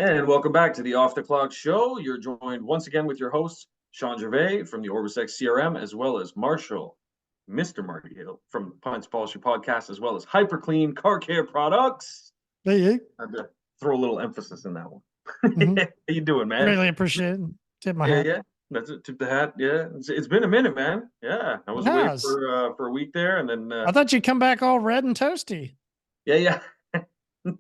And welcome back to the Off the Clock Show. You're joined once again with your host, Shawn Gervais from the OrbisX CRM, as well as Marshall, Mr. Marty Hill from Pints Polishing Podcast, as well as hyperClean Car Care Products. Hey, I had to throw a little emphasis in that one. mm-hmm. How you doing, man? Really appreciate it. Tip my hat. Yeah. That's it. Tip the hat. Yeah, it's been a minit, man. Yeah, I was away for a week there, and then I thought you'd come back all red and toasty. yeah.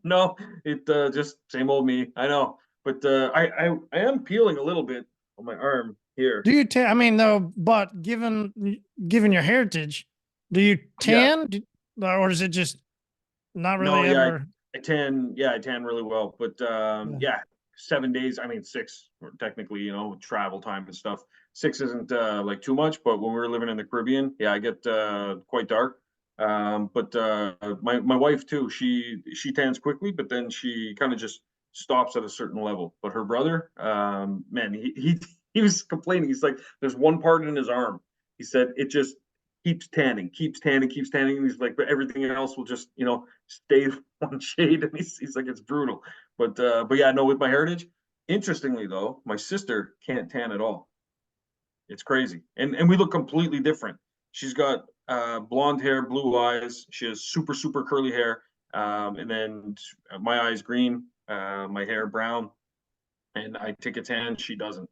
No, it just same old me. I know, but I am peeling a little bit on my arm here. Do you tan? I mean, though, but given your heritage, do you tan, or is it just not really ever? I tan. Yeah, I tan really well, but yeah, 7 days. I mean, six technically. Travel time and stuff. Six isn't like too much, but when we were living in the Caribbean, yeah, I get quite dark. But my wife too, she tans quickly, but then she kind of just stops at a certain level. But her brother, man, he was complaining. He's like, there's one part in his arm. He said it just keeps tanning. And he's like, but everything else will just, stay one shade. And he's like, it's brutal. But yeah, no, with my heritage. Interestingly though, my sister can't tan at all. It's crazy. And we look completely different. She's got blonde hair, blue eyes. She has super, super curly hair. And then my eyes green, my hair brown. And I take a tan. She doesn't,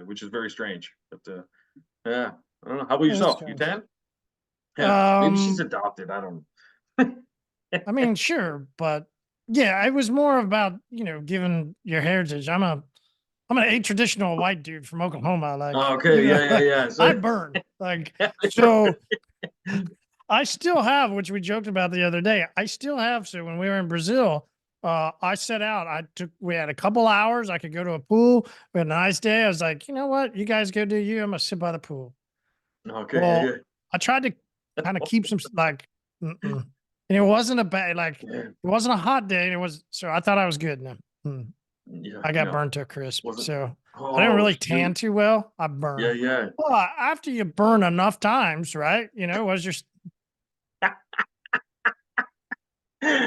which is very strange. But yeah, I don't know. How about yourself? You tan? Yeah, maybe she's adopted. I don't know. I mean, sure, but yeah, it was more about, given your heritage. I'm a traditional white dude from Oklahoma. Like, okay, yeah. So, I burn so. I still have, which we joked about the other day. I still have. So when we were in Brazil, I set out. We had a couple hours. I could go to a pool. We had a nice day. I was like, you know what? You guys go do you. I'm gonna sit by the pool. Okay. Well, I tried to kind of keep some and it wasn't a bad it wasn't a hot day. It was so I thought I was good. No, I got burned to a crisp. So I didn't really tan too well. I burned. Yeah. Well, after you burn enough times, right? Was your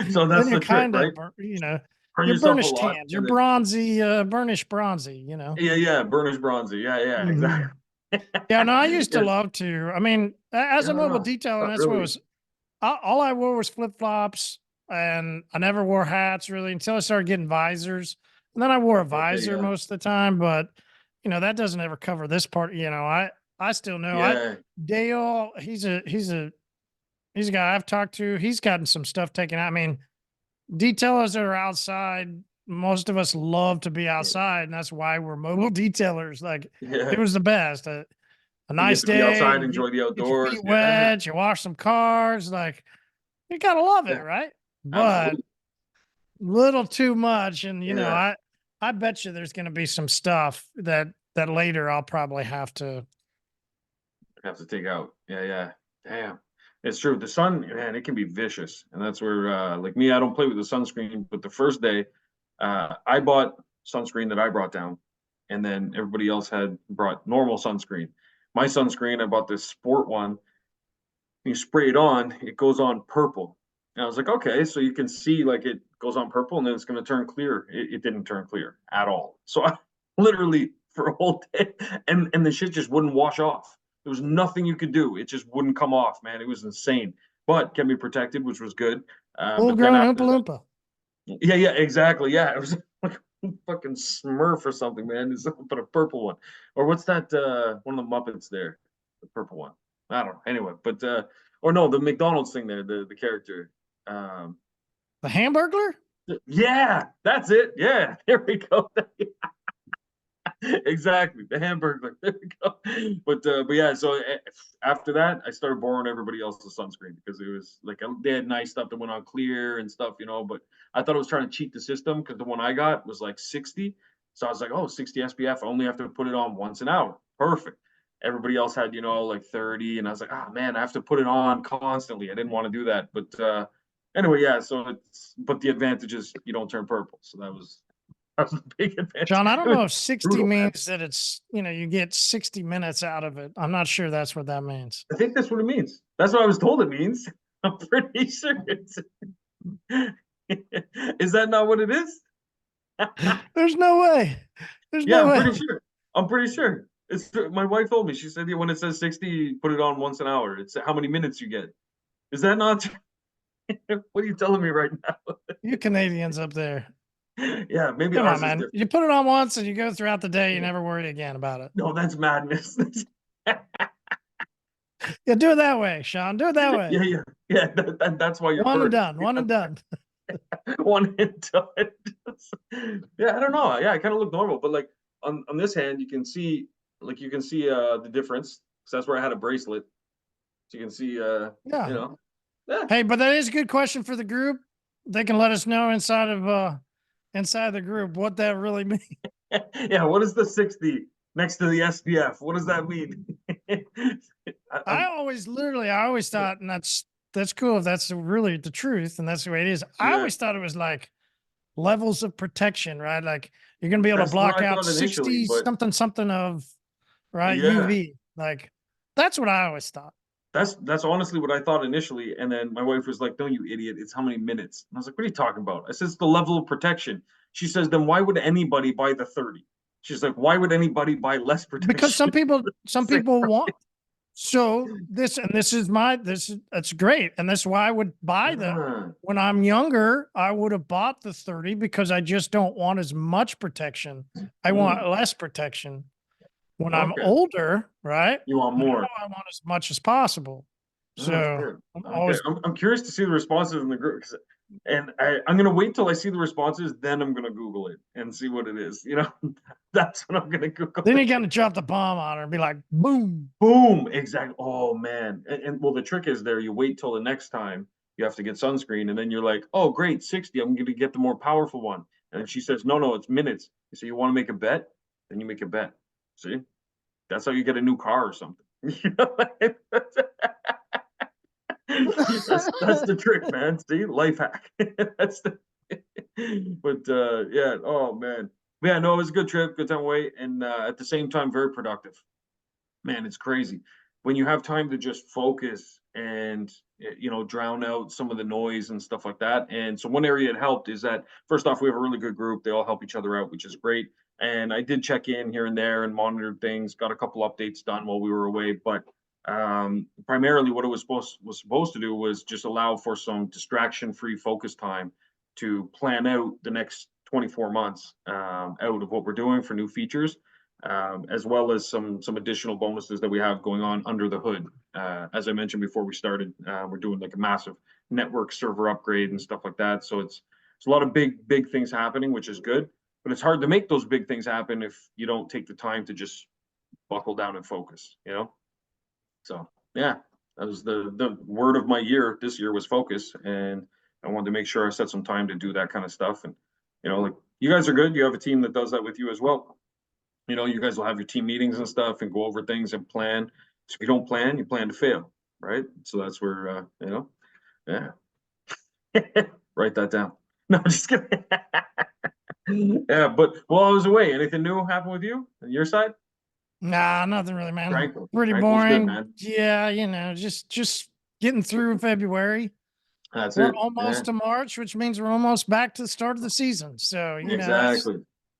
so that's the trick, right? You're burnished tans. You're bronzy, burnished bronzy. Yeah, burnished bronzy. Yeah, exactly. Yeah, no, I used to love to. I mean, as a mobile detailer, that's what was. All I wore was flip flops, and I never wore hats really until I started getting visors. And then I wore a visor most of the time, but that doesn't ever cover this part. I still know. Dale, he's a guy I've talked to. He's gotten some stuff taken out. I mean, detailers that are outside, most of us love to be outside, and that's why we're mobile detailers. It was the best. A nice day outside, enjoy the outdoors. Get your feet wet, you wash some cars. You gotta love it, right? But little too much, and I bet you there's going to be some stuff that later I'll probably have to take out. Yeah. Damn. It's true. The sun, man, it can be vicious. And that's where, like me, I don't play with the sunscreen. But the first day, I bought sunscreen that I brought down. And then everybody else had brought normal sunscreen. My sunscreen, I bought this sport one. You spray it on, it goes on purple. And I was like, okay, so you can see it goes on purple and then it's going to turn clear. It didn't turn clear at all. So I literally for a whole day, and the shit just wouldn't wash off. There was nothing you could do. It just wouldn't come off, man. It was insane, but kept me protected, which was good. Old grown Oompa Loompa. Yeah, exactly. Yeah, it was like a fucking Smurf or something, man. But a purple one. Or what's that? One of the Muppets there, the purple one. I don't know. Anyway, but or no, the McDonald's thing there, the character. The Hamburglar? Yeah, that's it. Yeah, there we go. Exactly, the Hamburglar. There we go. But yeah, so after that, I started borrowing everybody else's sunscreen because it was like they had nice stuff that went on clear and stuff, But I thought it was trying to cheat the system because the one I got was like 60. So I was like, oh, 60 SPF. I only have to put it on once an hour. Perfect. Everybody else had, like 30, and I was like, oh man, I have to put it on constantly. I didn't want to do that, but anyway, yeah. So but the advantage is you don't turn purple. So that was a big advantage. John, I don't know if 60 means that it's you get 60 minutes out of it. I'm not sure that's what that means. I think that's what it means. That's what I was told it means. I'm pretty sure it's. Is that not what it is? There's no way. There's Yeah, no I'm way. pretty sure. I'm pretty sure. It's my wife told me. She said, yeah, when it says 60, put it on once an hour. It's how many minutes you get. Is that not? What are you telling me right now? You Canadians up there. Yeah, maybe Come on, ours is man. different. You put it on once and you go throughout the day. You never worry again about it. No, that's madness. Yeah, do it that way, Shawn. Do it that way. Yeah. That's why you're One and hurt. done. One and done. One hit to it. Yeah, I don't know. Yeah, I kind of look normal, but like on this hand, you can see the difference. So that's where I had a bracelet. So you can see Yeah. you know. Yeah. Hey, but that is a good question for the group. They can let us know inside the group what that really means. Yeah, what is the 60 next to the SPF? What does that mean? I always thought, and that's cool if that's really the truth and that's the way it is. I Yeah, always thought it was like levels of protection, right? Like you're gonna be able to that's what block I out thought initially, 60 but something of right yeah, UV. Like that's what I always thought. that's honestly what I thought initially. And then my wife was like, "No, you idiot! It's how many minutes." And I was like, "What are you talking about?" I said, "It's the level of protection." She says, "Then why would anybody buy the 30?" She's like, "Why would anybody buy less Because protection?" some It's like, people want so this is that's great. And that's why I would buy ah, when I'm younger, I would have bought the 30 because I just don't want as much protection. I want mm, less protection. When I'm okay, older, right? you want Now more. I want as much as possible. Oh, So shit. I'm Okay, always I'm curious to see the responses in the group, and I'm gonna wait till I see the responses, then I'm gonna Google it and see what it is. That's what I'm gonna Google then you're it. gonna drop the bomb on her and be like, boom. Boom, exactly. Oh man, and well, the trick is there. You wait till the next time you have to get sunscreen, and then you're like, oh great, 60. I'm gonna get the more powerful one. And then she says, no, it's minutes. So you want to make a bet? Then you make a bet. See, that's how you get a new car or something. That's the trick, man. See, life hack. That's the. But yeah, oh man, yeah, no, it was a good trip, good time away, and at the same time, very productive. Man, it's crazy when you have time to just focus and drown out some of the noise and stuff like that. And so one area it helped is that first off, we have a really good group. They all help each other out, which is great. And I did check in here and there and monitored things, got a couple updates done while we were away, but primarily what it was supposed to do was just allow for some distraction-free focus time to plan out the next 24 months out of what we're doing for new features, as well as some additional bonuses that we have going on under the hood. As I mentioned before we started, we're doing like a massive network server upgrade and stuff like that. So it's a lot of big things happening, which is good. But it's hard to make those big things happen if you don't take the time to just buckle down and focus. So yeah, that was the word of my year this year was focus, and I wanted to make sure I set some time to do that kind of stuff. And like you guys are good. You have a team that does that with you as well. You guys will have your team meetings and stuff and go over things and plan. So if you don't plan, you plan to fail, right? So that's where yeah. Write that down. No, just kidding. Yeah, but while I was away, anything new happened with you on your side? Nah, nothing really, man. Tranquil. Pretty Tranquil's good, boring. man. Yeah, just getting through February. That's We're it. Yeah, almost to March, which means we're almost back to the start of the season. So, exactly.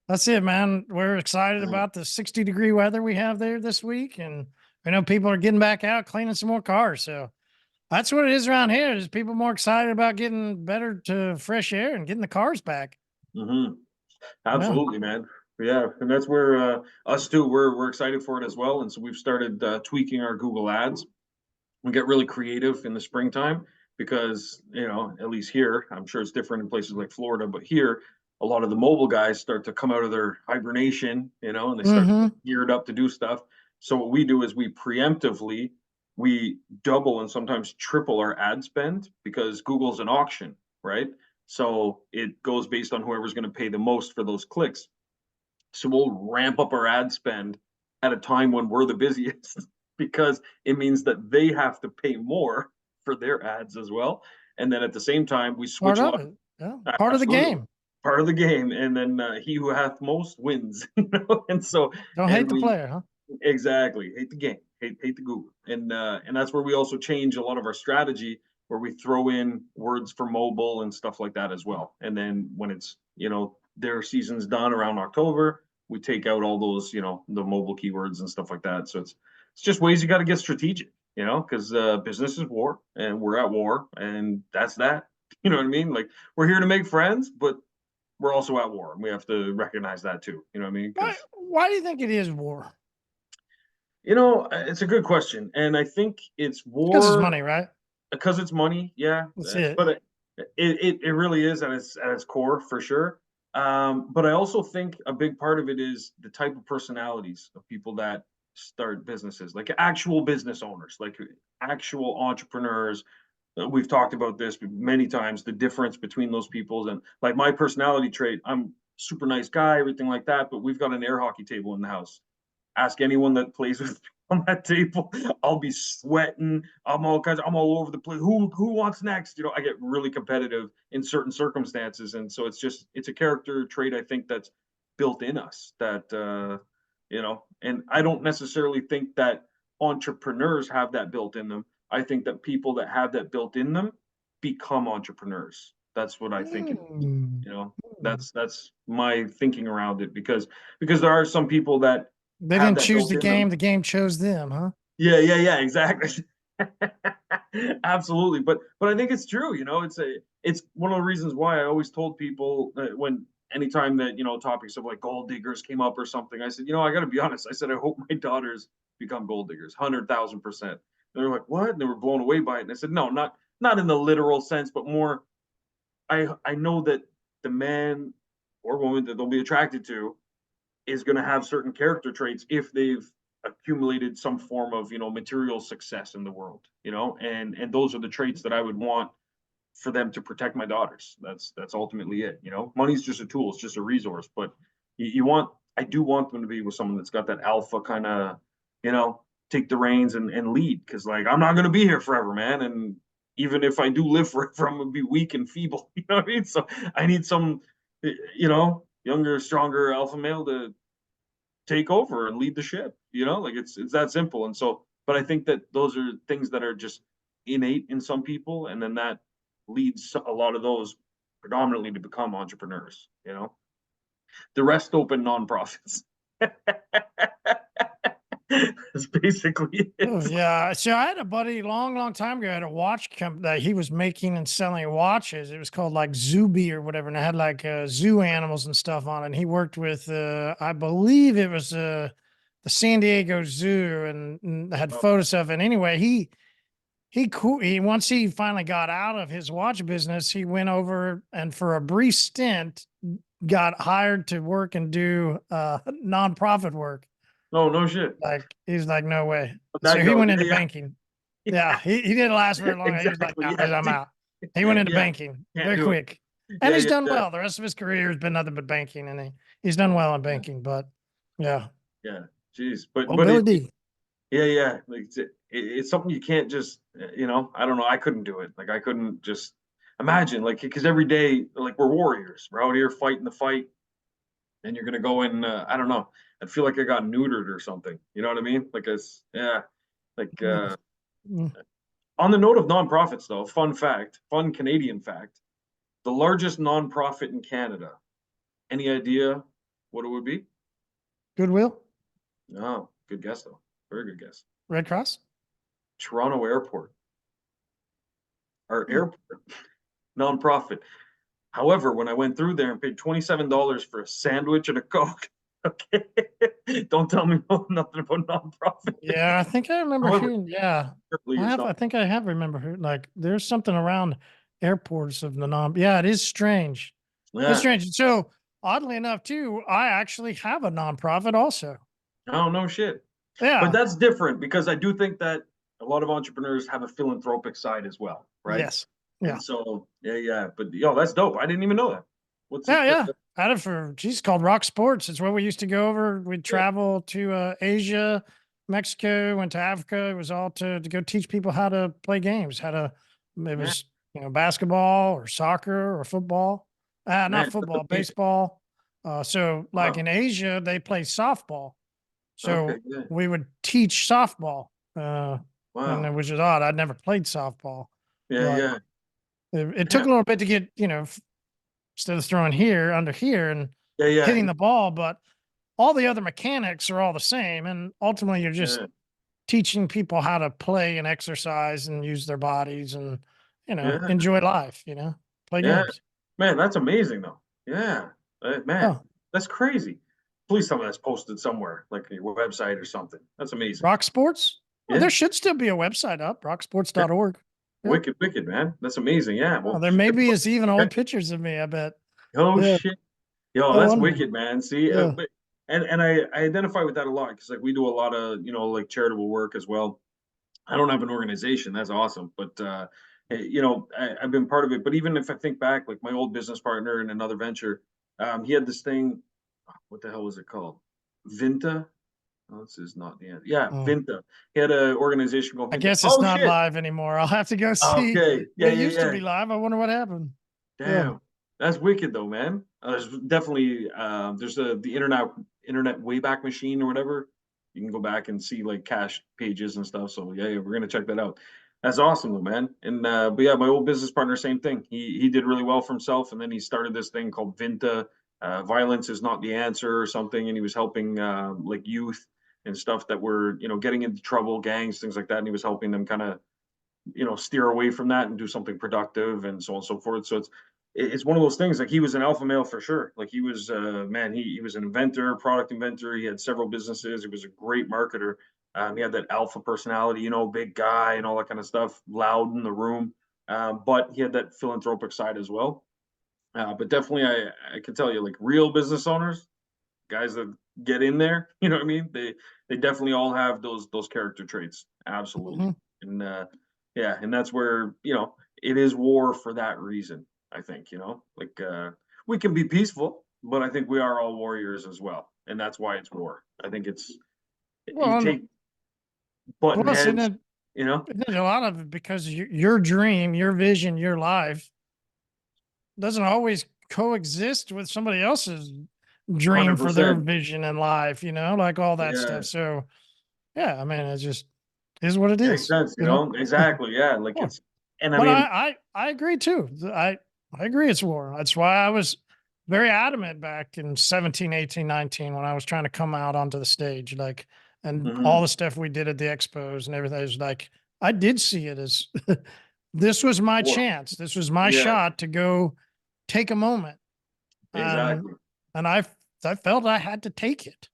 that's it, man. We're excited Yeah. about the 60-degree weather we have there this week. And I know people are getting back out cleaning some more cars. So that's what it is around here is people more excited about getting better to fresh air and getting the cars back. Mm-hmm. Yeah. Absolutely, man. Yeah, and that's where us too. We're excited for it as well, and so we've started tweaking our Google Ads. We get really creative in the springtime because at least here, I'm sure it's different in places like Florida, but here a lot of the mobile guys start to come out of their hibernation, and they start to Mm-hmm. get geared up to do stuff. So what we do is we double and sometimes triple our ad spend because Google's an auction, right? So it goes based on whoever's going to pay the most for those clicks. So we'll ramp up our ad spend at a time when we're the busiest because it means that they have to pay more for their ads as well. And then at the same time, we Part switch a of lot. it. Yeah. Part of the Absolutely. game. Part of the game. And then he who hath most wins. And so, Don't hate and the we player, huh? exactly hate the game, hate the Google. And that's where we also change a lot of our strategy where we throw in words for mobile and stuff like that as well. And then when it's, their season's done around October, we take out all those, the mobile keywords and stuff like that. So it's just ways you got to get strategic, because business is war and we're at war, and that's that. You know what I mean? Like, we're here to make friends, but we're also at war, and we have to recognize that too. You know what I mean? Why do you think it is war? It's a good question, and I think it's war because it's money, right? Because it's money, yeah. That's it. But it really is at its core, for sure. But I also think a big part of it is the type of personalities of people that start businesses, like actual business owners, like actual entrepreneurs. We've talked about this many times, the difference between those people. And like my personality trait, I'm super nice guy, everything like that, but we've got an air hockey table in the house. Ask anyone that plays with me on that table. I'll be sweating. I'm all over the place. Who wants next? I get really competitive in certain circumstances. And so it's a character trait, I think, that's built in us, that, and I don't necessarily think that entrepreneurs have that built in them. I think that people that have that built in them become entrepreneurs. That's what I think. That's my thinking around it, because there are some people that they didn't choose the game. The game chose them, huh? Yeah, exactly. Absolutely. But I think it's true. It's one of the reasons why I always told people when anytime that, topics of like gold diggers came up or something, I said, I got to be honest. I said, I hope my daughters become gold diggers, 100,000%. They're like, what? And they were blown away by it. And I said, no, not in the literal sense, but more, I know that the man or woman that they'll be attracted to is going to have certain character traits if they've accumulated some form of, material success in the world, and those are the traits that I would want for them to protect my daughters. That's ultimately it. Money's just a tool, it's just a resource, but I do want them to be with someone that's got that alpha kind of, take the reins and lead, because like I'm not going to be here forever, man. And even if I do live forever, I'm going to be weak and feeble. You know what I mean? So I need some, younger, stronger alpha male to take over and lead the ship. Like it's that simple. And so, but I think that those are things that are just innate in some people, and then that leads a lot of those predominantly to become entrepreneurs. The rest open nonprofits. That's basically it. Oh, yeah. So I had a buddy long time ago at a watch company that he was making and selling watches. It was called like Zuby or whatever. And it had like zoo animals and stuff on it. And he worked with, I believe it was the San Diego Zoo, and had photos of it. And anyway, he once he finally got out of his watch business, he went over and for a brief stint got hired to work and do nonprofit work. Oh, no shit. Like, he's like, no way. So he went into banking. Yeah, he didn't last very long. Exactly. He was like, I'm out. He went into banking very quick. And he's done well. The rest of his career has been nothing but banking, and he's done well in banking, but yeah. Yeah. Jeez. But Billy D. Yeah. Like it's something you can't just, I don't know. I couldn't do it. Like I couldn't just imagine, like, because every day, like, we're warriors. We're out here fighting the fight, and you're gonna go in. I don't know. I feel like I got neutered or something. You know what I mean? Like on the note of nonprofits, though, fun Canadian fact: the largest nonprofit in Canada. Any idea what it would be? Goodwill. No, good guess though. Very good guess. Red Cross. Toronto Airport. Our airport nonprofit. However, when I went through there and paid $27 for a sandwich and a Coke, okay, don't tell me nothing about nonprofit. Yeah, I think I remember hearing. Yeah, I think I have remember hearing, like, there's something around airports of the non. Yeah, it is strange. Yeah. It's strange. So oddly enough, too, I actually have a nonprofit also. Oh, no shit. Yeah, but that's different, because I do think that a lot of entrepreneurs have a philanthropic side as well, right? Yes. Yeah. And so yeah. But that's dope. I didn't even know that. Yeah. I had it for, geez, called Rock Sports. It's where we used to go over. We'd travel to Asia, Mexico, went to Africa. It was all to go teach people how to play games, it was, basketball or soccer or football. Not football, baseball. So like in Asia, they play softball. So we would teach softball, and which is odd. I'd never played softball. Yeah. It took a little bit to get, instead of throwing here under here and hitting the ball. But all the other mechanics are all the same. And ultimately you're just teaching people how to play and exercise and use their bodies and, enjoy life, play games. Man, that's amazing though. Yeah. Man, that's crazy. Please tell me that's posted somewhere, like your website or something. That's amazing. Rock Sports? Well, there should still be a website up, rocksports.org. Wicked, man. That's amazing. Yeah. Well, there maybe is even old pictures of me, I bet. Oh shit. Yo, that's wonder. wicked, man. See, and I identify with that a lot because like we do a lot of like charitable work as well. I don't have an organization. That's awesome, but I've been part of it. But even if I think back, like my old business partner in another venture, he had this thing. What the hell was it called? Vinta. Oh, this is not the end. Yeah, Vinta. He had an organization called Vinta. I guess it's not live anymore. I'll have to go see. Okay. Yeah, it used to be live. I wonder what happened. Damn. That's wicked though, man. There's definitely there's the internet Wayback Machine or whatever. You can go back and see like cache pages and stuff. So yeah, we're gonna check that out. That's awesome though, man. And but yeah, my old business partner, same thing. He did really well for himself, and then he started this thing called Vinta. Violence is not the answer or something, and he was helping like youth and stuff that were getting into trouble, gangs, things like that, and he was helping them kind of steer away from that and do something productive and so on and so forth. So it's one of those things. Like he was an alpha male for sure. Like he was man, he was an inventor, product inventor. He had several businesses. He was a great marketer. He had that alpha personality, big guy and all that kind of stuff, loud in the room. But he had that philanthropic side as well. But definitely, I can tell you, like real business owners, guys that get in there, you know what I mean? They definitely all have those character traits, absolutely. And and that's where it is war for that reason. I think like we can be peaceful, but I think we are all warriors as well, and that's why it's war. I think it's you take button heads, There's a lot of it because your dream, your vision, your life doesn't always coexist with somebody else's dream 100%. For their vision in life, like all that stuff. So yeah, I mean, it just is what it is. Makes sense, exactly. Yeah. Like it's, and but I agree too. I agree it's war. That's why I was very adamant back in 17, 18, 19 when I was trying to come out onto the stage, like, and all the stuff we did at the expos and everything. It was like, I did see it as this was my chance. This was my shot to go take a moment. Exactly. And I felt I had to take it,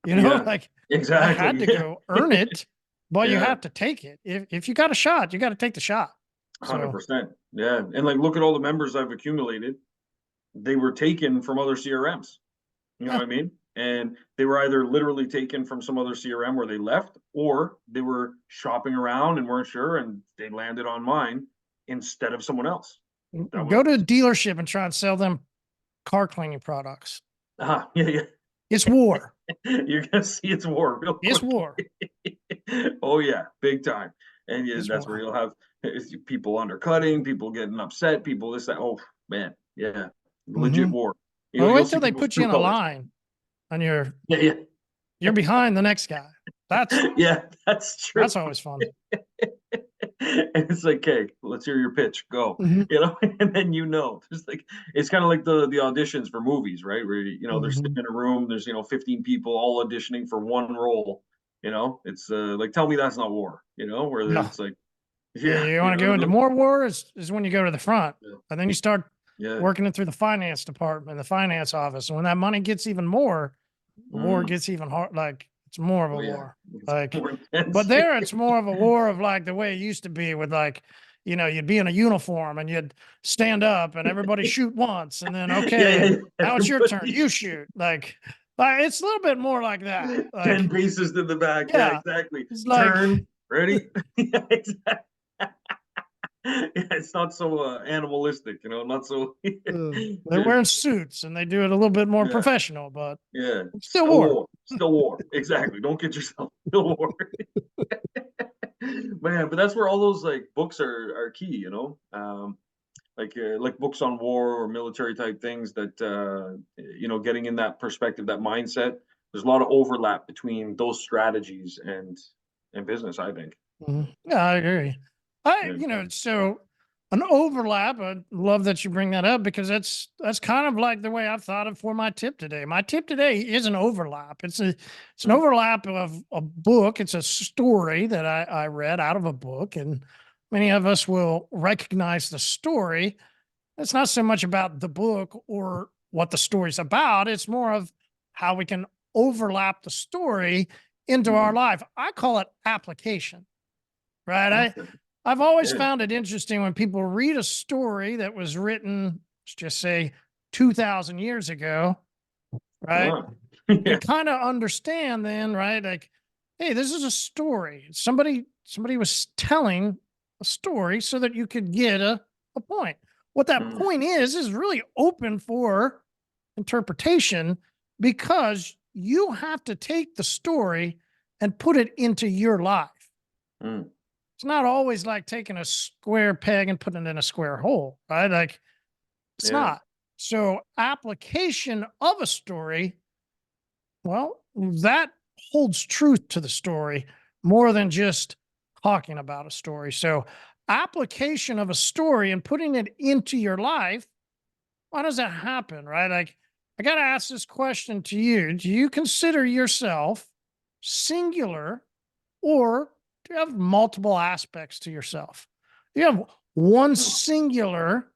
like exactly. I had to go earn it, but you have to take it. If you got a shot, you got to take the shot. 100%. Yeah. And like, look at all the members I've accumulated. They were taken from other CRMs. You know what I mean? And they were either literally taken from some other CRM where they left, or they were shopping around and weren't sure, and they landed on mine instead of someone else. Go to a dealership and try and sell them car cleaning products. Yeah. It's war. You're gonna see it's war. Real quick. It's war. Oh yeah, big time. And that's where you'll have people undercutting, people getting upset, people this, that. Oh man, yeah, legit war. Well, wait till they put you in a line, and you're behind the next guy. That's that's true. That's always fun. And it's like, okay, let's hear your pitch. Go, and then just like it's kind of like the auditions for movies, right? Where they're sitting in a room, there's 15 people all auditioning for one role. It's like, tell me that's not war. Where it's like, you want to go into more war is when you go to the front, and then you start working it through the finance department, the finance office, and when that money gets even more, the war gets even hard. Like it's more of a war. Like, but there it's more of a war of like the way it used to be with like, you'd be in a uniform and you'd stand up and everybody shoot once, and then now it's your turn. You shoot. Like it's a little bit more like that. Like, 10 paces to the back. Yeah, exactly. It's like, turn, ready? Exactly. It's not so animalistic, not so. They're wearing suits and they do it a little bit more professional, but it's still war. Still war. Exactly. Don't get yourself still war. Man, but that's where all those like books are key, like books on war or military type things that getting in that perspective, that mindset. There's a lot of overlap between those strategies and business, I think. Yeah, I agree. So an overlap. I love that you bring that up because that's kind of like the way I've thought of for my tip today. My tip today is an overlap. It's an overlap of a book. It's a story that I read out of a book, and many of us will recognize the story. It's not so much about the book or what the story's about. It's more of how we can overlap the story into our life. I call it application, right? I've always found it interesting when people read a story that was written, let's just say 2,000 years ago, right? You kind of understand then, right? Like, hey, this is a story. Somebody was telling a story so that you could get a point. What that point is really open for interpretation because you have to take the story and put it into your life. It's not always like taking a square peg and putting it in a square hole, right? Like it's not. So application of a story, well, that holds truth to the story more than just talking about a story. So application of a story and putting it into your life, why does that happen, right? Like I got to ask this question to you. Do you consider yourself singular or do you have multiple aspects to yourself? Do you have one singular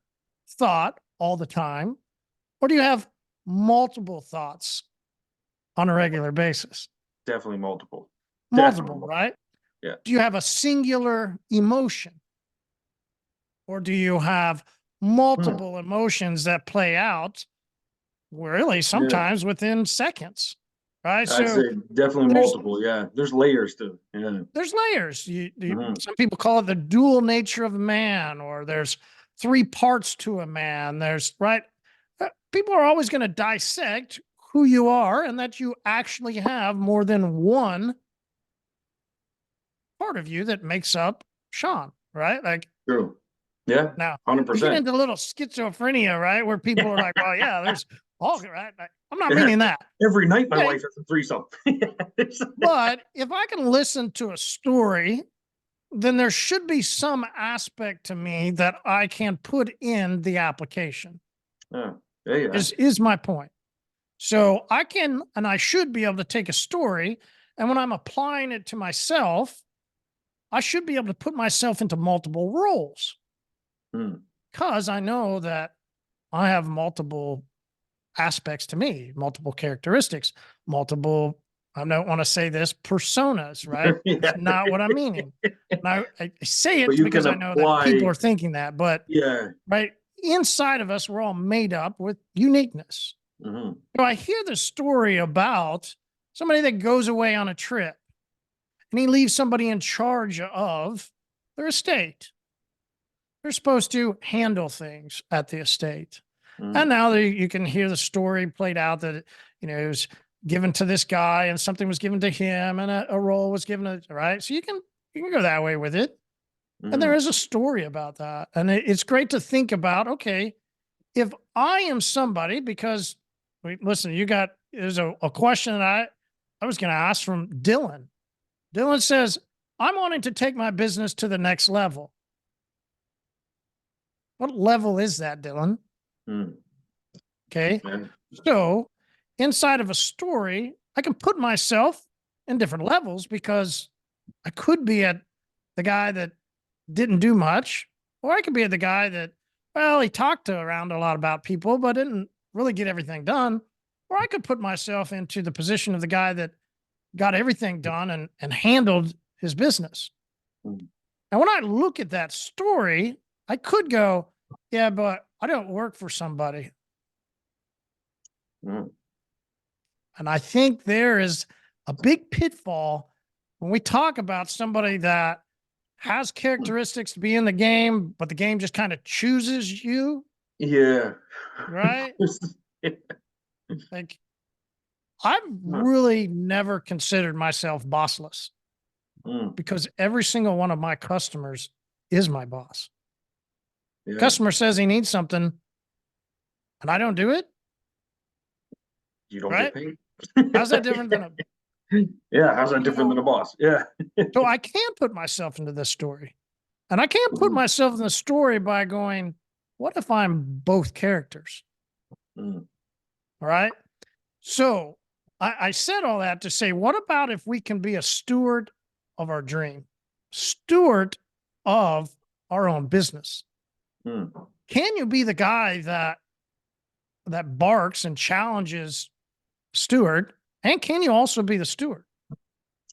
thought all the time, or do you have multiple thoughts on a regular basis? Definitely multiple. Multiple, right? Yeah. Do you have a singular emotion, or do you have multiple emotions that play out really sometimes within seconds? Right. I'd say definitely multiple. Yeah. There's layers to it. Yeah. There's layers. Some people call it the dual nature of a man, or there's 3 parts to a man. There's right. People are always going to dissect who you are and that you actually have more than one part of you that makes up Shawn, right? Like, true. Yeah. Now, 100%. we get into little schizophrenia, right? Where people are like, well, yeah, there's all right. I'm not meaning that. Every night my wife has a threesome. But if I can listen to a story, then there should be some aspect to me that I can put in the application. Is my point. So I can, and I should be able to take a story, and when I'm applying it to myself, I should be able to put myself into multiple roles because I know that I have multiple aspects to me, multiple characteristics, multiple, I don't want to say this, personas, right? It's not what I'm meaning. And I say it because I know that people are thinking that, but right inside of us, we're all made up with uniqueness. So I hear the story about somebody that goes away on a trip and he leaves somebody in charge of their estate. They're supposed to handle things at the estate. And now you can hear the story played out that, it was given to this guy and something was given to him and a role was given to, right? So you can go that way with it. And there is a story about that. And it's great to think about, okay, if I am somebody, because listen, there's a question that I was going to ask from Dylan. Dylan says, I'm wanting to take my business to the next level. What level is that, Dylan? Okay. So inside of a story, I can put myself in different levels because I could be at the guy that didn't do much, or I could be at the guy that, well, he talked around a lot about people, but didn't really get everything done. Or I could put myself into the position of the guy that got everything done and handled his business. And when I look at that story, I could go, yeah, but I don't work for somebody. And I think there is a big pitfall when we talk about somebody that has characteristics to be in the game, but the game just kind of chooses you. Yeah. Right? Like, I've really never considered myself bossless because every single one of my customers is my boss. Customer says he needs something and I don't do it. You don't get paid. How's that different than how's that different than a boss? Yeah. So I can put myself into this story. And I can't put myself in the story by going, what if I'm both characters? All right. So I said all that to say, what about if we can be a steward of our dream, steward of our own business? Can you be the guy that barks and challenges steward? And can you also be the steward?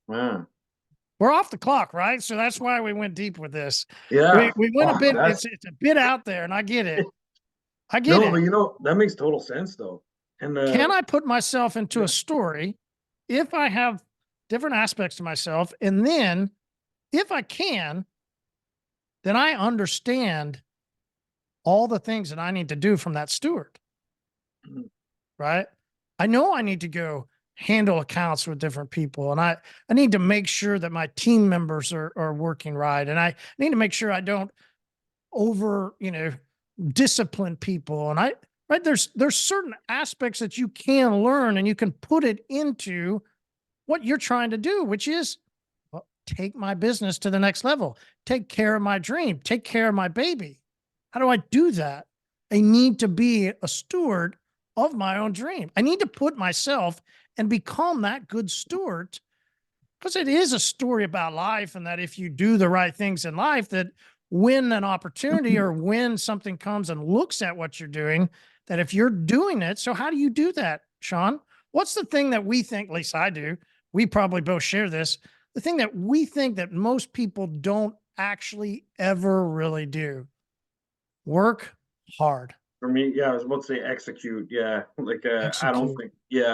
We're off the clock, right? So that's why we went deep with this. Yeah. We went a bit, it's a bit out there, and I get it. I get it. But you know, that makes total sense though. And can I put myself into a story if I have different aspects to myself? And then if I can, then I understand all the things that I need to do from that steward. Right? I know I need to go handle accounts with different people, and I need to make sure that my team members are working right. And I need to make sure I don't over, discipline people. And there's certain aspects that you can learn and you can put it into what you're trying to do, which is take my business to the next level, take care of my dream, take care of my baby. How do I do that? I need to be a steward of my own dream. I need to put myself and become that good steward, because it is a story about life. And that if you do the right things in life, that when an opportunity or when something comes and looks at what you're doing, that if you're doing it. So how do you do that, Shawn? What's the thing that we think, at least I do, we probably both share this, the thing that we think that most people don't actually ever really do? Work hard. For me, I was about to say execute. Like execute. I don't think,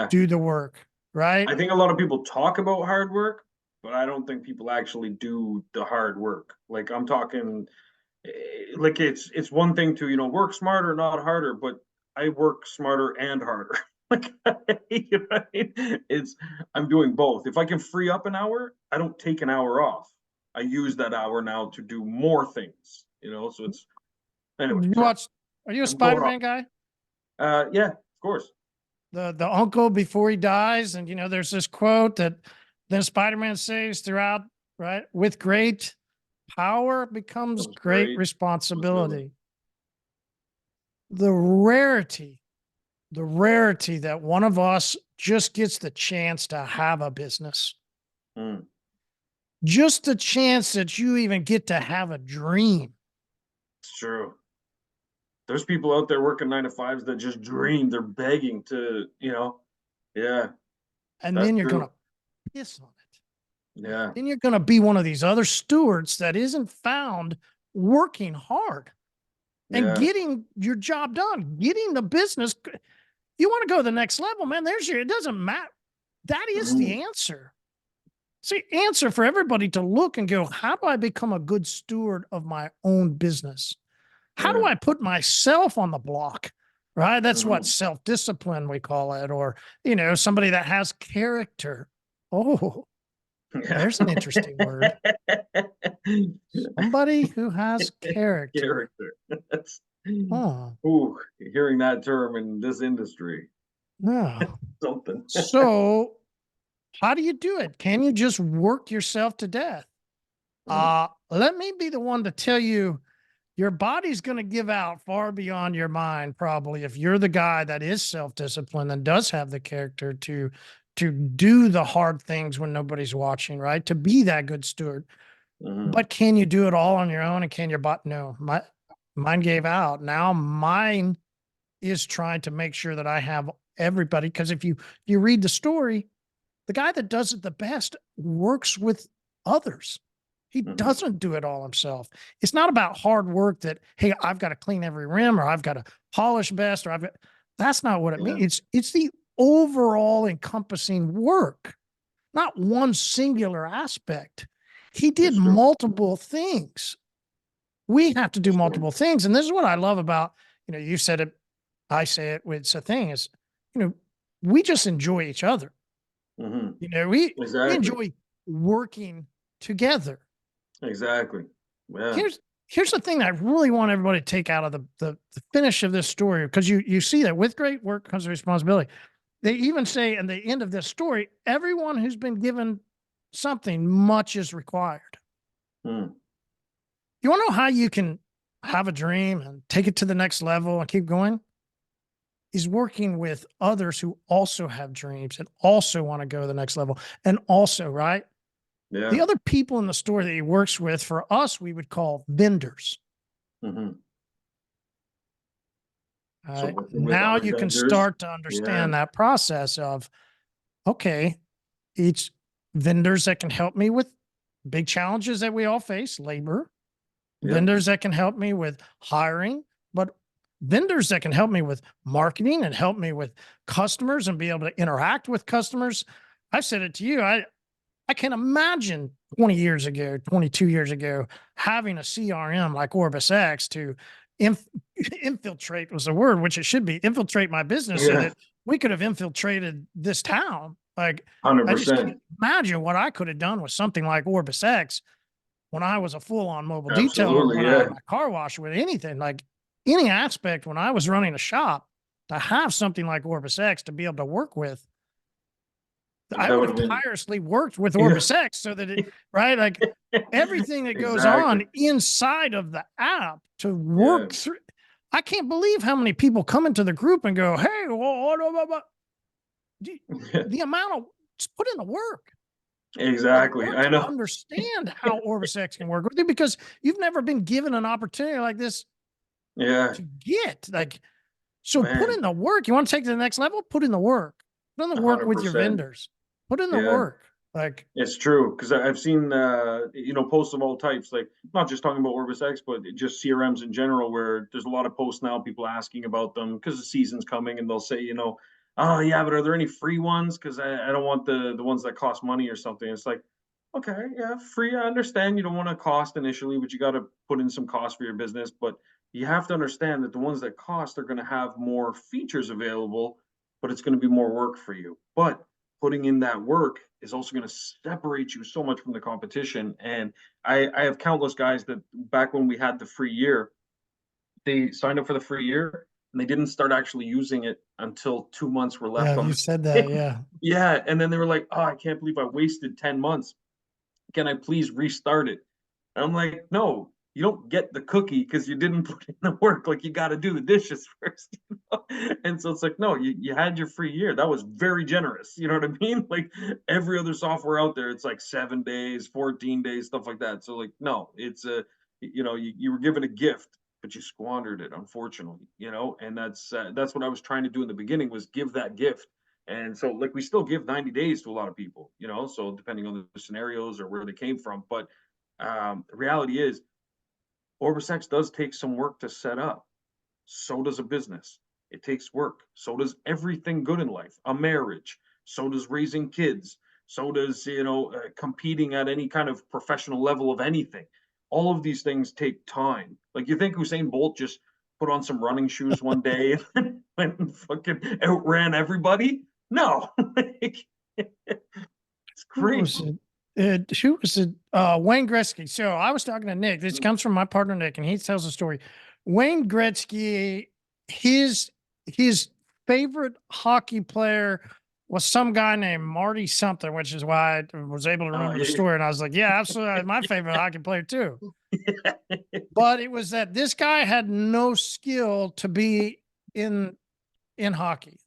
do the work, right? I think a lot of people talk about hard work, but I don't think people actually do the hard work. Like I'm talking, like it's one thing to work smarter, not harder, but I work smarter and harder. Like I'm doing both. If I can free up an hour, I don't take an hour off. I use that hour now to do more things. So it's anyway. Are you a Spider-Man guy? Yeah, of course. The uncle before he dies, and there's this quote that then Spider-Man says throughout, right? With great power becomes great responsibility. The rarity that one of us just gets the chance to have a business. Just the chance that you even get to have a dream. It's true. There's people out there working 9 to 5s that just dream. They're begging to, And then you're going to piss on it. Yeah. Then you're going to be one of these other stewards that isn't found working hard and getting your job done, getting the business. You want to go to the next level, man. It doesn't matter. That is the answer. It's the answer for everybody to look and go, how do I become a good steward of my own business? How do I put myself on the block, right? That's what self-discipline we call it, or, somebody that has character. Oh, there's an interesting word. Somebody who has character. Ooh, hearing that term in this industry. Yeah. Something. So how do you do it? Can you just work yourself to death? Let me be the one to tell you, your body's going to give out far beyond your mind, probably, if you're the guy that is self-disciplined and does have the character to do the hard things when nobody's watching, right? To be that good steward. But can you do it all on your own? And can your body? No, mine gave out. Now mine is trying to make sure that I have everybody. Because if you read the story, the guy that does it the best works with others. He doesn't do it all himself. It's not about hard work that, hey, I've got to clean every rim, or I've got to polish best, or that's not what it means. It's the overall encompassing work, not one singular aspect. He did multiple things. We have to do multiple things. And this is what I love about, you said it, I say it, it's a thing is, we just enjoy each other. We enjoy working together. Exactly. Yeah. Here's the thing that I really want everybody to take out of the finish of this story, because you see that with great work comes responsibility. They even say in the end of this story, everyone who's been given something, much is required. You want to know how you can have a dream and take it to the next level and keep going? Is working with others who also have dreams and also want to go to the next level. And also, right? Yeah. The other people in the store that he works with, for us, we would call vendors. Mm-hmm. So now you can start to understand that process of, okay, each vendors that can help me with big challenges that we all face, labor, vendors that can help me with hiring, but vendors that can help me with marketing and help me with customers and be able to interact with customers. I said it to you. I can't imagine 20 years ago, 22 years ago, having a CRM like OrbisX to infiltrate was the word, which it should be, infiltrate my business so that we could have infiltrated this town. Like 100%. I just can't imagine what I could have done with something like OrbisX when I was a full-on mobile detailer, when I had my car wash, with anything, like any aspect when I was running a shop, to have something like OrbisX to be able to work with. I would have tirelessly worked with OrbisX so that it, right? Like everything that goes on inside of the app to work through. I can't believe how many people come into the group and go, hey, the amount of, just put in the work. Exactly. I know. Understand how OrbisX can work with you, because you've never been given an opportunity like this to get. Like, so put in the work. You want to take to the next level? Put in the work. Put in the work 100%. With your vendors. Put in the work. Like, it's true, because I've seen posts of all types, like not just talking about OrbisX, but just CRMs in general, where there's a lot of posts now, people asking about them because the season's coming, and they'll say, oh yeah, but are there any free ones? Because I don't want the ones that cost money or something. It's like, okay, yeah, free. I understand you don't want to cost initially, but you got to put in some cost for your business. But you have to understand that the ones that cost are going to have more features available, but it's going to be more work for you. But putting in that work is also going to separate you so much from the competition. And I have countless guys that back when we had the free year, they signed up for the free year and they didn't start actually using it until 2 months were left. Yeah, you said that. Yeah. And then they were like, oh, I can't believe I wasted 10 months. Can I please restart it? And I'm like, no, you don't get the cookie because you didn't put in the work. Like, you got to do the dishes first. And so it's like, no, you had your free year. That was very generous. You know what I mean? Like every other software out there, it's like 7 days, 14 days, stuff like that. So like, no, it's you were given a gift, but you squandered it, unfortunately, and that's what I was trying to do in the beginning, was give that gift. And so like, we still give 90 days to a lot of people, so depending on the scenarios or where they came from. But the reality is, OrbisX does take some work to set up. So does a business. It takes work. So does everything good in life. A marriage. So does raising kids. So does, competing at any kind of professional level of anything. All of these things take time. Like, you think Usain Bolt just put on some running shoes one day and went and fucking outran everybody? No. It's crazy. Who was it? Wayne Gretzky. So I was talking to Nick. This comes from my partner Nick, and he tells a story. Wayne Gretzky, his favorite hockey player was some guy named Marty something, which is why I was able to remember the story. And I was like, yeah, absolutely, my favorite hockey player too. But it was that this guy had no skill to be in hockey.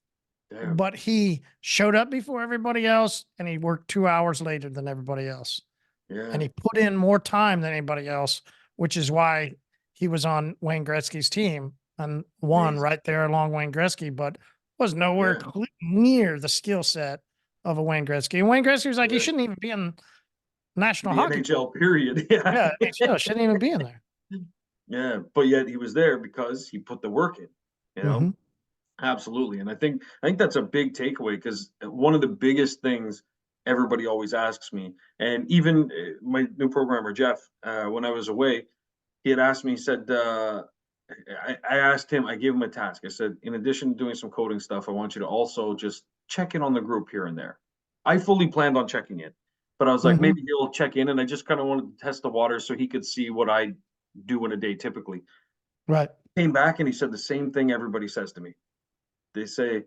Damn. But he showed up before everybody else, and he worked 2 hours later than everybody else. Yeah. And he put in more time than anybody else, which is why he was on Wayne Gretzky's team and won right there along Wayne Gretzky, but was nowhere near the skill set of a Wayne Gretzky. And Wayne Gretzky was like, he shouldn't even be in National Hockey NHL period. Yeah, NHL shouldn't even be in there. Yeah, but yet he was there because he put the work in, Mm-hmm. Absolutely. And I think that's a big takeaway, because one of the biggest things everybody always asks me, and even my new programmer, Jeff, when I was away, he had asked me, he said, I asked him, I gave him a task. I said, in addition to doing some coding stuff, I want you to also just check in on the group here and there. I fully planned on checking in, but I was like, maybe he'll check in, and I just kind of wanted to test the water so he could see what I do in a day typically. Right. Came back and he said the same thing everybody says to me. They say,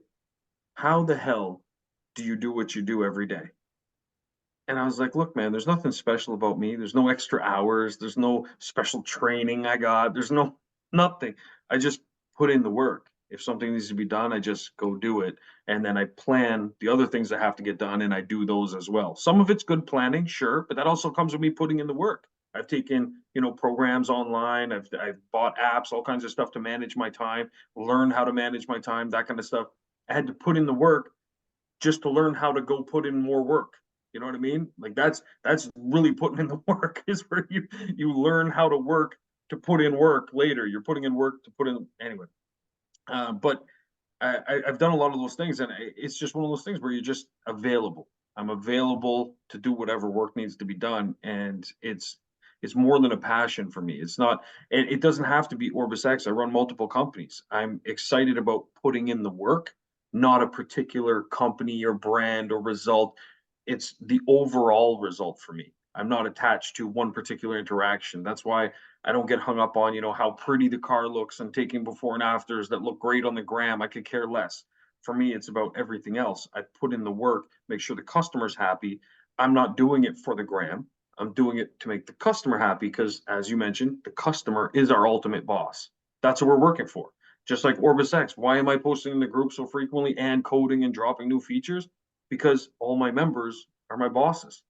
how the hell do you do what you do every day? And I was like, look, man, there's nothing special about me. There's no extra hours. There's no special training I got. There's no nothing. I just put in the work. If something needs to be done, I just go do it. And then I plan the other things that have to get done and I do those as well. Some of it's good planning, sure, but that also comes with me putting in the work. I've taken, programs online. I've bought apps, all kinds of stuff to manage my time, learn how to manage my time, that kind of stuff. I had to put in the work just to learn how to go put in more work. You know what I mean? Like that's really putting in the work is where you learn how to work to put in work later. You're putting in work to put in anyway. But I've done a lot of those things, and it's just one of those things where you're just available. I'm available to do whatever work needs to be done, and it's more than a passion for me. It's not. It doesn't have to be OrbisX. I run multiple companies. I'm excited about putting in the work, not a particular company or brand or result. It's the overall result for me. I'm not attached to one particular interaction. That's why I don't get hung up on, how pretty the car looks and taking before and afters that look great on the gram. I could care less. For me, it's about everything else. I put in the work, make sure the customer's happy. I'm not doing it for the gram. I'm doing it to make the customer happy because, as you mentioned, the customer is our ultimate boss. That's what we're working for. Just like OrbisX. Why am I posting in the group so frequently and coding and dropping new features? Because all my members are my bosses.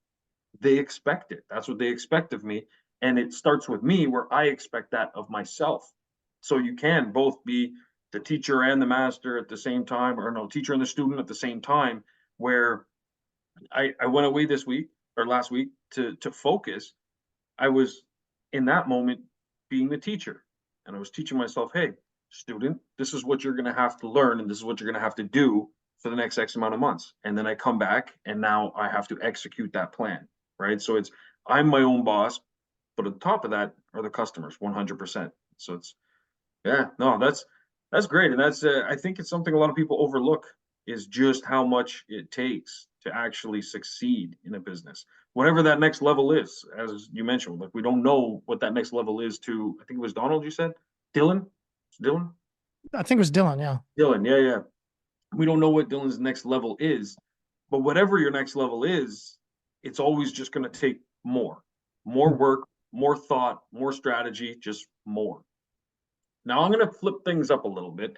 They expect it. That's what they expect of me. And it starts with me where I expect that of myself. So you can both be the teacher and the master at the same time, or no, teacher and the student at the same time, where I went away this week or last week to focus. I was in that moment being the teacher. And I was teaching myself, hey, student, this is what you're going to have to learn, and this is what you're going to have to do for the next X amount of months. And then I come back and now I have to execute that plan. Right. So I'm my own boss, but on top of that are the customers 100%. So that's great. And I think it's something a lot of people overlook is just how much it takes to actually succeed in a business, whatever that next level is. As you mentioned, like we don't know what that next level is to, I think it was Donald, you said, Dylan. I think it was Dylan. Yeah. Dylan. Yeah. We don't know what Dylan's next level is, but whatever your next level is, it's always just going to take more work, more thought, more strategy, just more. Now I'm going to flip things up a little bit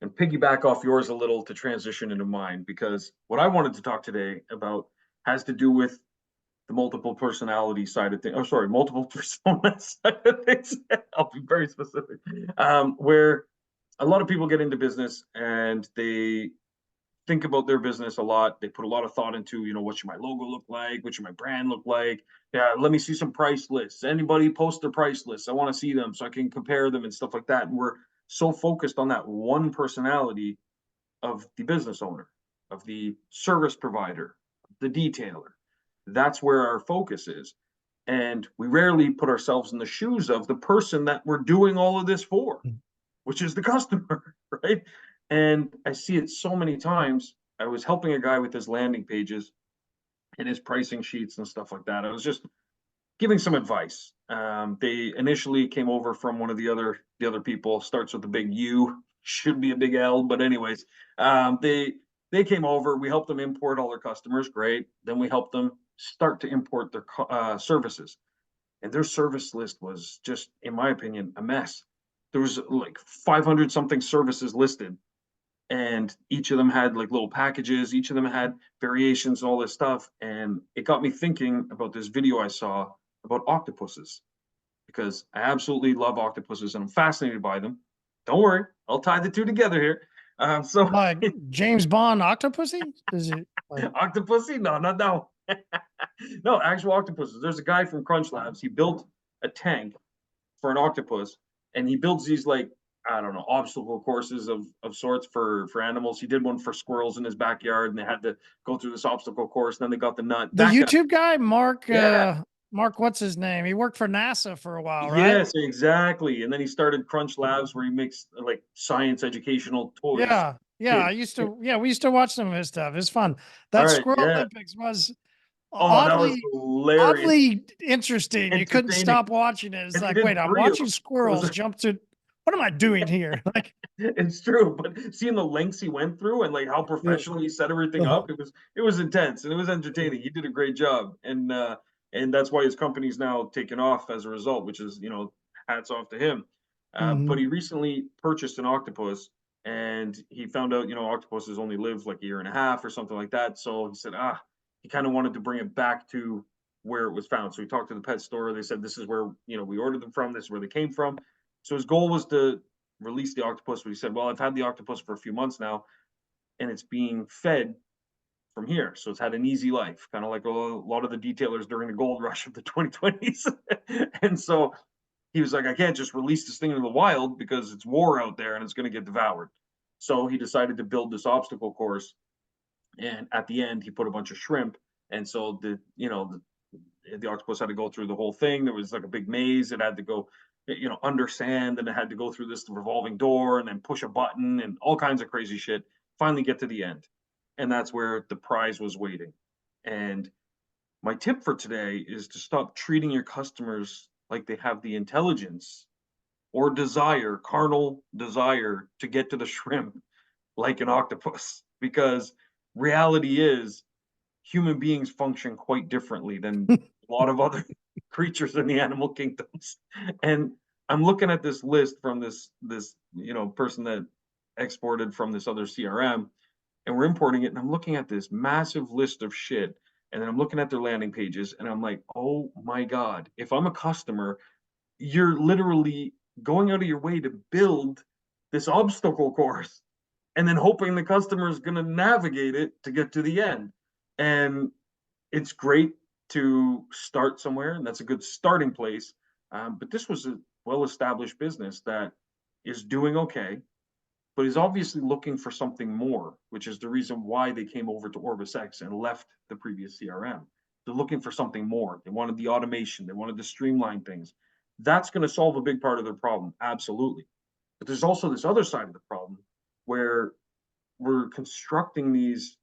and piggyback off yours a little to transition into mine, because what I wanted to talk today about has to do with the multiple personality side of things. Oh, sorry, multiple persona side of things. I'll be very specific. Where a lot of people get into business and they think about their business a lot. They put a lot of thought into, what should my logo look like? What should my brand look like? Yeah, let me see some price lists. Anybody post their price lists? I want to see them so I can compare them and stuff like that. And we're so focused on that one personality of the business owner, of the service provider, the detailer. That's where our focus is. And we rarely put ourselves in the shoes of the person that we're doing all of this for, which is the customer, right? And I see it so many times. I was helping a guy with his landing pages and his pricing sheets and stuff like that. I was just giving some advice. They initially came over from one of the other people. Starts with a big U, should be a big L, but anyways, they came over. We helped them import all their customers. Great. Then we helped them start to import their services, and their service list was just, in my opinion, a mess. There was like 500 something services listed, and each of them had like little packages. Each of them had variations and all this stuff. And it got me thinking about this video I saw about octopuses, because I absolutely love octopuses and I'm fascinated by them. Don't worry, I'll tie the two together here. So like James Bond Octopussy? Is it like Octopussy? No, not that one. No, actual octopuses. There's a guy from Crunch Labs. He built a tank for an octopus, and he builds these like, I don't know, obstacle courses of sorts for animals. He did one for squirrels in his backyard, and they had to go through this obstacle course. And then they got the nut. the YouTube guy, Mark? Yeah. Mark, what's his name? He worked for NASA for a while, right? Yes, exactly. And then he started Crunch Labs, where he makes like science educational toys. Yeah. We used to watch some of his stuff. It's fun. That Right, Squirrel yeah. Olympics was That was hilarious. oddly interesting. You couldn't stop watching it. It's like, wait, I'm watching squirrels jump to. what am I doing here? Like, it's true, but seeing the lengths he went through and like how professionally he set everything up, it was intense and it was entertaining. He did a great job, and that's why his company's now taken off as a result, which is, hats off to him. But he recently purchased an octopus, and he found out, octopuses only live like a year and a half or something like that. So he said, he kind of wanted to bring it back to where it was found. So he talked to the pet store. They said, this is where, we ordered them from. This is where they came from. So his goal was to release the octopus, but he said, well, I've had the octopus for a few months now, and it's being fed from here. So it's had an easy life, kind of like a lot of the detailers during the gold rush of the 2020s. And so he was like, I can't just release this thing into the wild because it's war out there and it's going to get devoured. So he decided to build this obstacle course. And at the end, he put a bunch of shrimp. And so the octopus had to go through the whole thing. There was like a big maze. It had to go, under sand, and it had to go through this revolving door and then push a button and all kinds of crazy shit. Finally get to the end. And that's where the prize was waiting. And my tip for today is to stop treating your customers like they have the intelligence or carnal desire to get to the shrimp like an octopus, because reality is human beings function quite differently than a lot of other creatures in the animal kingdoms. And I'm looking at this list from this person that exported from this other CRM, and we're importing it, and I'm looking at this massive list of shit, and then I'm looking at their landing pages, and I'm like, oh my God, if I'm a customer, you're literally going out of your way to build this obstacle course and then hoping the customer is going to navigate it to get to the end. And it's great to start somewhere, and that's a good starting place. But this was a well-established business that is doing okay, but is obviously looking for something more, which is the reason why they came over to OrbisX and left the previous CRM. They're looking for something more. They wanted the automation. They wanted to streamline things. That's going to solve a big part of their problem, absolutely. But there's also this other side of the problem where we're constructing these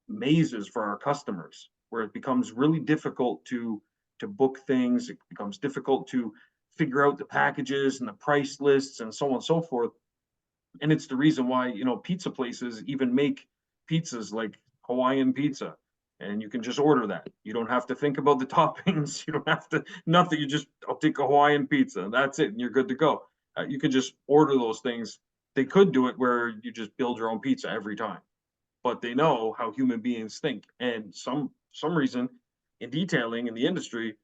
mazes for our customers, where it becomes really difficult to book things. It becomes difficult to figure out the packages and the price lists and so on and so forth. And it's the reason why, pizza places even make pizzas like Hawaiian pizza, and you can just order that. You don't have to think about the toppings. You don't have to, nothing. I'll take a Hawaiian pizza, and that's it, and you're good to go. You can just order those things. They could do it where you just build your own pizza every time, but they know how human beings think. And some reason in detailing in the industry,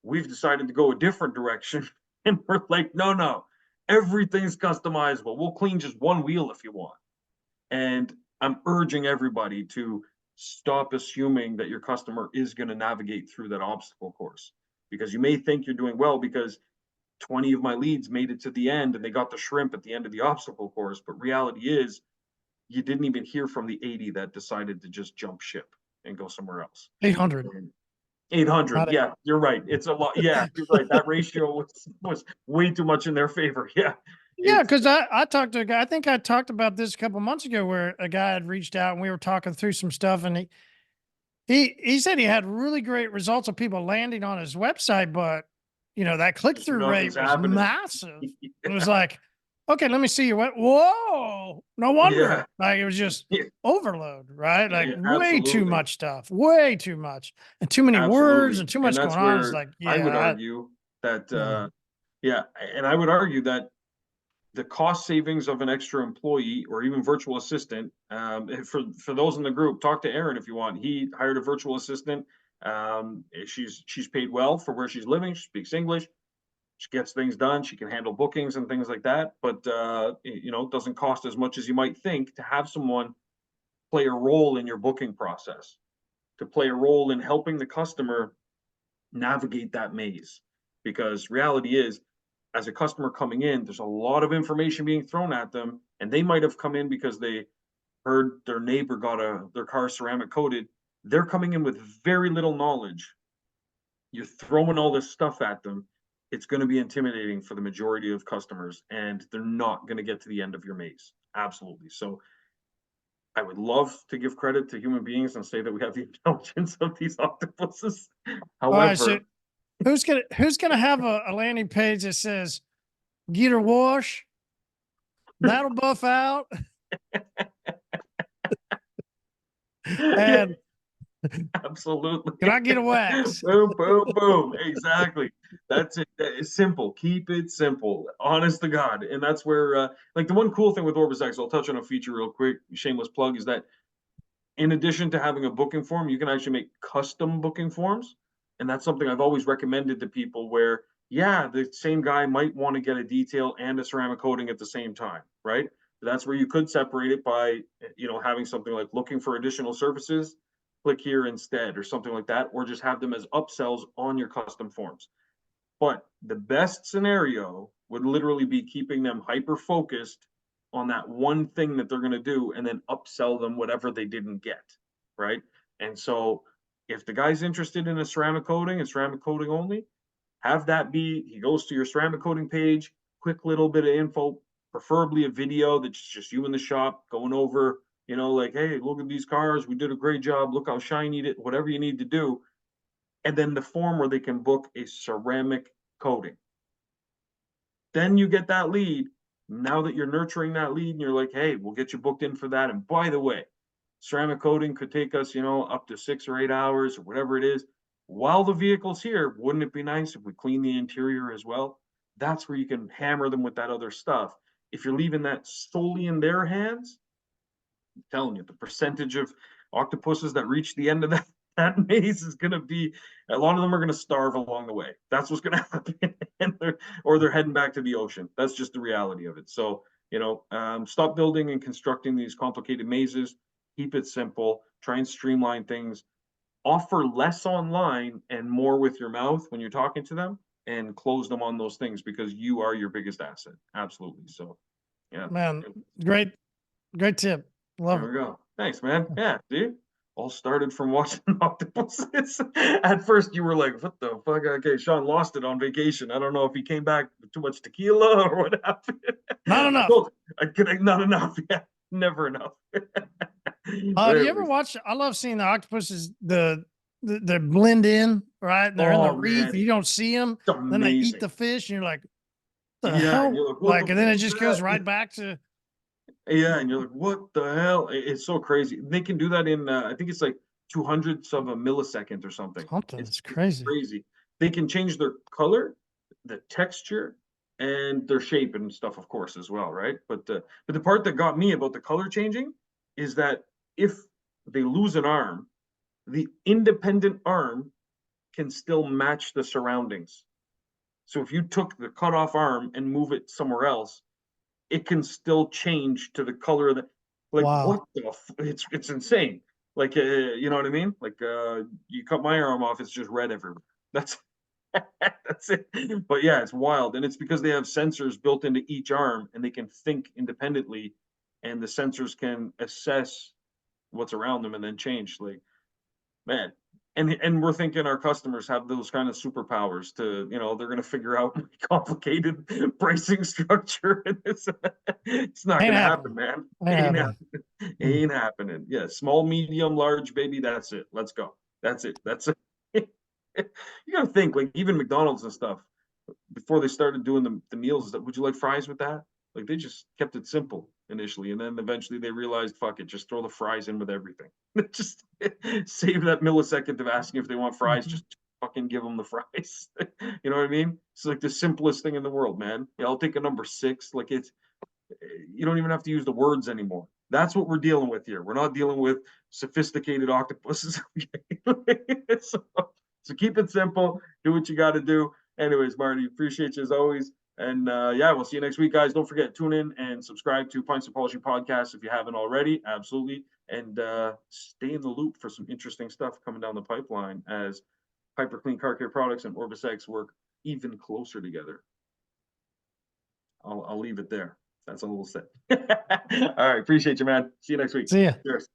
we've decided to go a different direction. And we're like, no, everything's customizable. We'll clean just one wheel if you want. And I'm urging everybody to stop assuming that your customer is going to navigate through that obstacle course, because you may think you're doing well because 20 of my leads made it to the end and they got the shrimp at the end of the obstacle course. But reality is, you didn't even hear from the 80 that decided to just jump ship and go somewhere else. 800. 800. Yeah, you're right. It's a lot. Yeah, you're right. That ratio was way too much in their favor. Yeah. Yeah, because I talked to a guy. I think I talked about this a couple months ago, where a guy had reached out and we were talking through some stuff, and he said he had really great results of people landing on his website, but that click-through rate was massive. Yeah. It was like, okay, let me see your whoa, no wonder. Yeah. Like, it was just overload, right? Like, way too much stuff, way too much, and too many words and too much going on. It's like, I would argue that, and I would argue that the cost savings of an extra employee or even virtual assistant, for those in the group, talk to Aaron if you want. He hired a virtual assistant. She's paid well for where she's living. She speaks English. She gets things done. She can handle bookings and things like that. But it doesn't cost as much as you might think to have someone play a role in your booking process, to play a role in helping the customer navigate that maze. Because reality is, as a customer coming in, there's a lot of information being thrown at them, and they might have come in because they heard their neighbor got their car ceramic coated. They're coming in with very little knowledge. You're throwing all this stuff at them. It's going to be intimidating for the majority of customers, and they're not going to get to the end of your maze. Absolutely. So I would love to give credit to human beings and say that we have the intelligence of these octopuses. However, who's gonna have a landing page that says "get her wash"? That'll buff out. And absolutely. can I get a wax? Boom, boom, boom. Exactly. That's it. It's simple. Keep it simple. Honest to God. And that's where, like, the one cool thing with OrbisX, I'll touch on a feature real quick, shameless plug, is that in addition to having a booking form, you can actually make custom booking forms. And that's something I've always recommended to people where, yeah, the same guy might want to get a detail and a ceramic coating at the same time, right? That's where you could separate it by, having something like looking for additional services, click here instead, or something like that, or just have them as upsells on your custom forms. But the best scenario would literally be keeping them hyper focused on that one thing that they're going to do and then upsell them whatever they didn't get, right? And so if the guy's interested in a ceramic coating and ceramic coating only, have that be, he goes to your ceramic coating page, quick little bit of info, preferably a video that's just you in the shop going over, like, hey, look at these cars, we did a great job, look how shiny it, whatever you need to do. And then the form where they can book a ceramic coating. Then you get that lead. Now that you're nurturing that lead and you're like, hey, we'll get you booked in for that. And by the way, ceramic coating could take us, up to 6 or 8 hours or whatever it is. While the vehicle's here, wouldn't it be nice if we clean the interior as well? That's where you can hammer them with that other stuff. If you're leaving that solely in their hands, I'm telling you, the percentage of octopuses that reach the end of that maze is going to be, a lot of them are going to starve along the way. That's what's going to happen. Or they're heading back to the ocean. That's just the reality of it. So, stop building and constructing these complicated mazes. Keep it simple. Try and streamline things. Offer less online and more with your mouth when you're talking to them, and close them on those things because you are your biggest asset. Absolutely. So, yeah. Man, great tip. Love There it. we go. Thanks, man. Yeah, dude. All started from watching octopuses. At first, you were like, "What the fuck?" Okay, Shawn lost it on vacation. I don't know if he came back with too much tequila or what happened. Not I enough. told you, I could not enough. Yeah, never enough. Do you ever watch? I love seeing the octopuses. They blend in, right? And they're in the reef. Man, You don't see them. it's Then they eat amazing. the fish, and you're like, "The Yeah, and hell!" you're like, "What Like, the and then fuck it is just goes that?" right back to. Yeah, and you're like, "What the hell?" It's so crazy. They can do that in, I think it's like 200ths of a millisecond or something. Something It's that's crazy. crazy. They can change their color, the texture, and their shape and stuff, of course, as well, right? But the part that got me about the color changing is that if they lose an arm, the independent arm can still match the surroundings. So if you took the cut off arm and move it somewhere else, it can still change to the color of the, like, Wow. what the it's insane. Like, you know what I mean? Like, you cut my arm off, it's just red everywhere. That's that's it. But yeah, it's wild. And it's because they have sensors built into each arm and they can think independently, and the sensors can assess what's around them and then change. Like, man. And we're thinking our customers have those kind of superpowers to, they're going to figure out complicated pricing structure. It's not going to happen, man. Ain't happening. Ain't happening. Yeah, small, medium, large, baby. That's it. Let's go. That's it. That's it. You got to think, like, even McDonald's and stuff, before they started doing the meals, would you like fries with that? Like, they just kept it simple initially, and then eventually they realized, fuck it, just throw the fries in with everything. Just save that millisecond of asking if they want fries. Just fucking give them the fries. You know what I mean? It's like the simplest thing in the world, man. Yeah, I'll take a number 6. Like, you don't even have to use the words anymore. That's what we're dealing with here. We're not dealing with sophisticated octopuses. So keep it simple. Do what you got to do. Anyways, Marty, appreciate you as always. And yeah, we'll see you next week, guys. Don't forget, tune in and subscribe to Pints of Polishing Podcast if you haven't already. Absolutely. And stay in the loop for some interesting stuff coming down the pipeline as hyperClean car care products and OrbisX work even closer together. I'll leave it there. That's a little set. All right. Appreciate you, man. See you next week. See ya. Cheers.